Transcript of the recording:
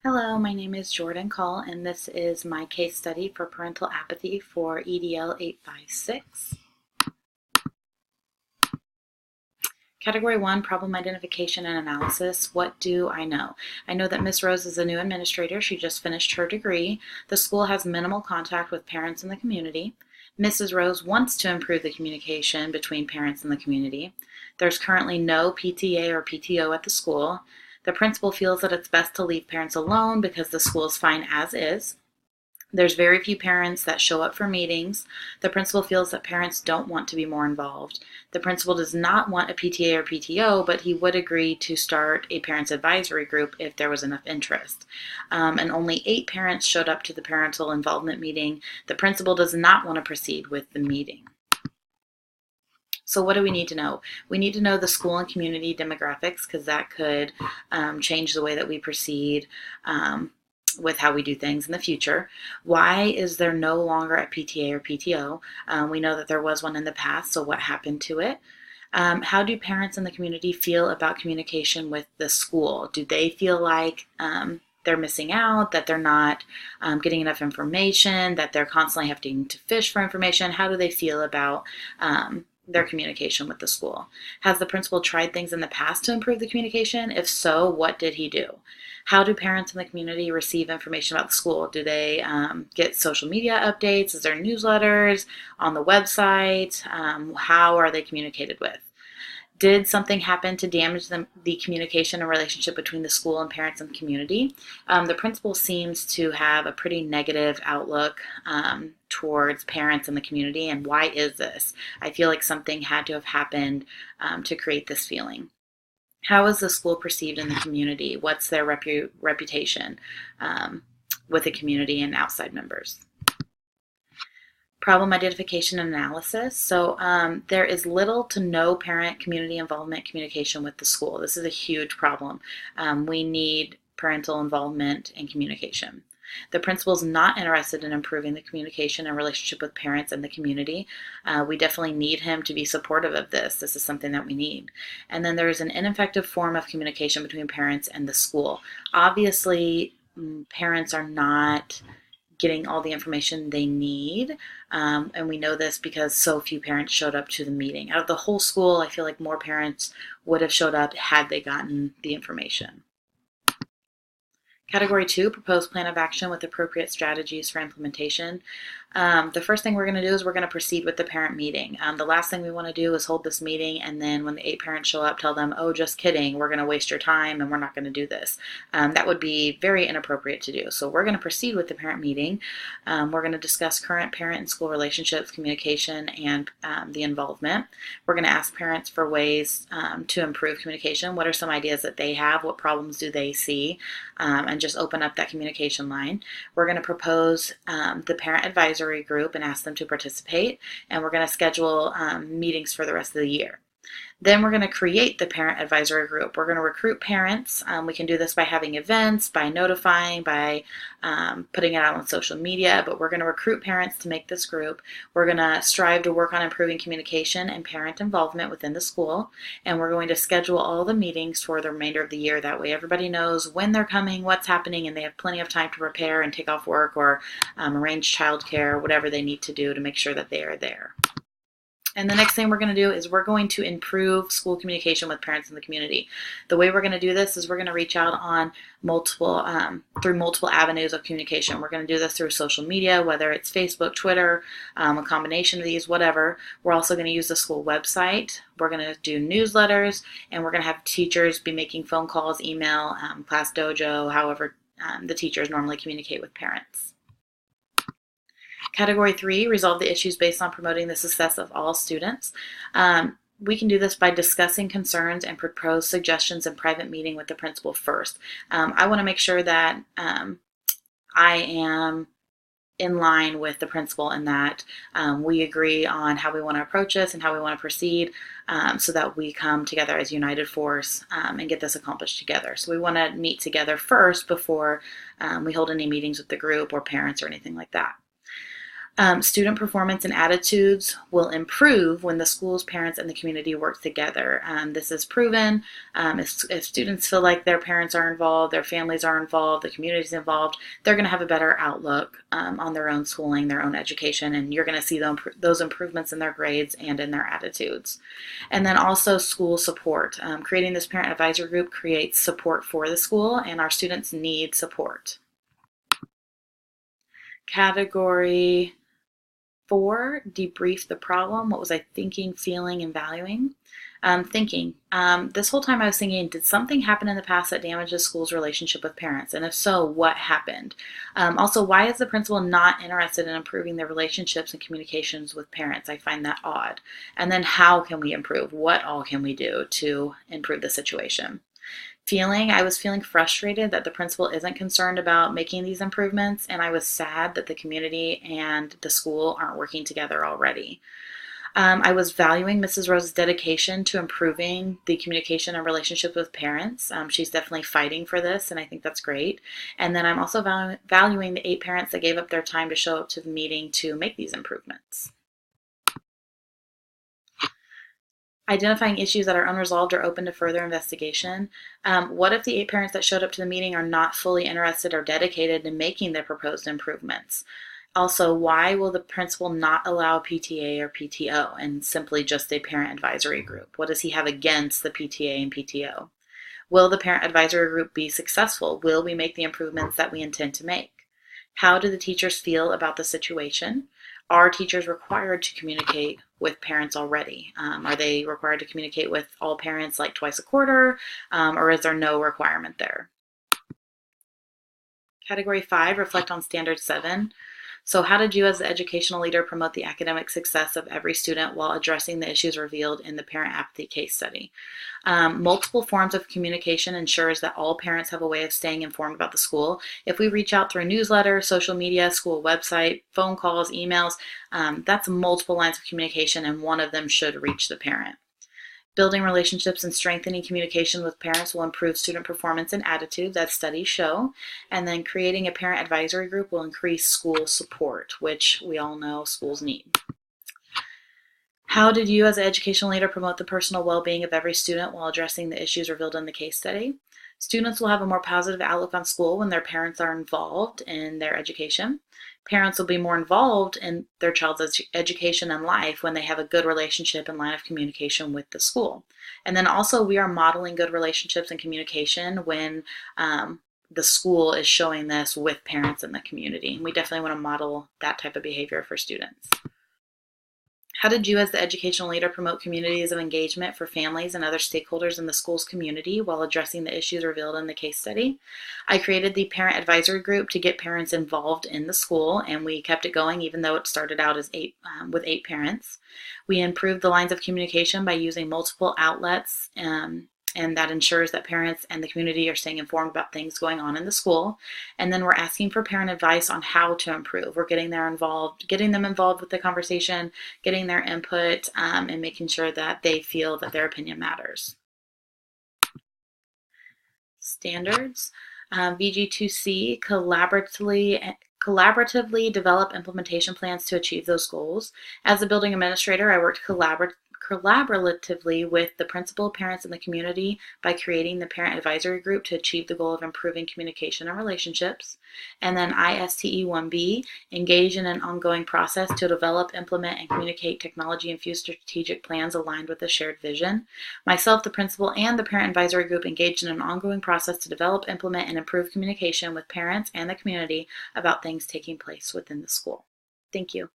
Hello, my name is Jordan Call, and this is my case study for parental apathy for EDL 856. Category 1, problem identification and analysis. What do I know? I know that Miss Rose is a new administrator. She just finished her degree. The school has minimal contact with parents in the community. Mrs. Rose wants to improve the communication between parents and the community. There's currently no PTA or PTO at the school. The principal feels that it's best to leave parents alone because the school is fine as is. There's very few parents that show up for meetings. The principal feels that parents don't want to be more involved. The principal does not want a PTA or PTO, but he would agree to start a parents advisory group if there was enough interest. And only 8 parents showed up to the parental involvement meeting. The principal does not want to proceed with the meeting. So what do we need to know? We need to know the school and community demographics because that could change the way that we proceed with how we do things in the future. Why is there no longer a PTA or PTO? We know that there was one in the past, so what happened to it? How do parents in the community feel about communication with the school? Do they feel like they're missing out, that they're not getting enough information, that they're constantly having to fish for information? How do they feel about their communication with the school? Has the principal tried things in the past to improve the communication? If so, what did he do? How do parents in the community receive information about the school? Do they get social media updates? Is there newsletters on the website? How are they communicated with? Did something happen to damage the communication and relationship between the school and parents and the community? The principal seems to have a pretty negative outlook towards parents and the community. And why is this? I feel like something had to have happened to create this feeling. How is the school perceived in the community? What's their reputation with the community and outside members? Problem identification and analysis. So there is little to no parent community involvement communication with the school. This is a huge problem. We need parental involvement and communication. The principal is not interested in improving the communication and relationship with parents and the community. We definitely need him to be supportive of this. This is something that we need. And then there is an ineffective form of communication between parents and the school. Obviously, parents are not getting all the information they need. And we know this because so few parents showed up to the meeting. Out of the whole school, I feel like more parents would have showed up had they gotten the information. Category 2, proposed plan of action with appropriate strategies for implementation. The first thing we're going to do is we're going to proceed with the parent meeting. The last thing we want to do is hold this meeting and then when the 8 parents show up, tell them, oh, just kidding, we're going to waste your time and we're not going to do this. That would be very inappropriate to do. So we're going to proceed with the parent meeting. We're going to discuss current parent and school relationships, communication, and the involvement. We're going to ask parents for ways to improve communication. What are some ideas that they have? What problems do they see? And just open up that communication line. We're going to propose the parent advisory group and ask them to participate, and we're going to schedule meetings for the rest of the year. Then we're going to create the parent advisory group. We're going to recruit parents. We can do this by having events, by notifying, by putting it out on social media, but we're going to recruit parents to make this group. We're going to strive to work on improving communication and parent involvement within the school, and we're going to schedule all the meetings for the remainder of the year. That way everybody knows when they're coming, what's happening, and they have plenty of time to prepare and take off work or arrange childcare, whatever they need to do to make sure that they are there. And the next thing we're going to do is we're going to improve school communication with parents in the community. The way we're going to do this is we're going to reach out on through multiple avenues of communication. We're going to do this through social media, whether it's Facebook, Twitter, a combination of these, whatever. We're also going to use the school website. We're going to do newsletters, and we're going to have teachers be making phone calls, email, Class Dojo, however the teachers normally communicate with parents. Category 3, resolve the issues based on promoting the success of all students. We can do this by discussing concerns and propose suggestions in private meeting with the principal first. I want to make sure that I am in line with the principal and that we agree on how we want to approach this and how we want to proceed so that we come together as a united force and get this accomplished together. So we want to meet together first before we hold any meetings with the group or parents or anything like that. Student performance and attitudes will improve when the schools, parents, and the community work together. This is proven. If students feel like their parents are involved, their families are involved, the community is involved, they're going to have a better outlook on their own schooling, their own education, and you're going to see those improvements in their grades and in their attitudes. And then also school support. Creating this parent advisory group creates support for the school, and our students need support. Category 4, debrief the problem. What was I thinking, feeling, and valuing? Thinking. This whole time I was thinking, did something happen in the past that damaged the school's relationship with parents? And if so, what happened? Also, why is the principal not interested in improving their relationships and communications with parents? I find that odd. And then how can we improve? What all can we do to improve the situation? I was feeling frustrated that the principal isn't concerned about making these improvements, and I was sad that the community and the school aren't working together already. I was valuing Mrs. Rose's dedication to improving the communication and relationship with parents. She's definitely fighting for this, and I think that's great. And then I'm also valuing the 8 parents that gave up their time to show up to the meeting to make these improvements. Identifying issues that are unresolved or open to further investigation. What if the 8 parents that showed up to the meeting are not fully interested or dedicated in making the proposed improvements? Also, why will the principal not allow PTA or PTO and simply just a parent advisory group? What does he have against the PTA and PTO? Will the parent advisory group be successful? Will we make the improvements that we intend to make? How do the teachers feel about the situation? Are teachers required to communicate with parents already? Are they required to communicate with all parents like twice a quarter, or is there no requirement there? Category 5, reflect on Standard 7. So how did you as the educational leader promote the academic success of every student while addressing the issues revealed in the parent apathy case study? Multiple forms of communication ensures that all parents have a way of staying informed about the school. If we reach out through newsletter, social media, school website, phone calls, emails, that's multiple lines of communication, and one of them should reach the parent. Building relationships and strengthening communication with parents will improve student performance and attitudes, as studies show. And then creating a parent advisory group will increase school support, which we all know schools need. How did you as an educational leader promote the personal well-being of every student while addressing the issues revealed in the case study? Students will have a more positive outlook on school when their parents are involved in their education. Parents will be more involved in their child's education and life when they have a good relationship and line of communication with the school. And then also we are modeling good relationships and communication when the school is showing this with parents in the community. And we definitely want to model that type of behavior for students. How did you as the educational leader promote communities of engagement for families and other stakeholders in the school's community while addressing the issues revealed in the case study? I created the parent advisory group to get parents involved in the school, and we kept it going even though it started out as with 8 parents. We improved the lines of communication by using multiple outlets, and that ensures that parents and the community are staying informed about things going on in the school. And then we're asking for parent advice on how to improve. We're getting them involved with the conversation, getting their input, and making sure that they feel that their opinion matters. Standards. VG2C, collaboratively develop implementation plans to achieve those goals. As a building administrator, I worked collaboratively with the principal, parents, and the community by creating the parent advisory group to achieve the goal of improving communication and relationships. And then ISTE 1B, engage in an ongoing process to develop, implement, and communicate technology-infused strategic plans aligned with the shared vision. Myself, the principal, and the parent advisory group engaged in an ongoing process to develop, implement, and improve communication with parents and the community about things taking place within the school. Thank you.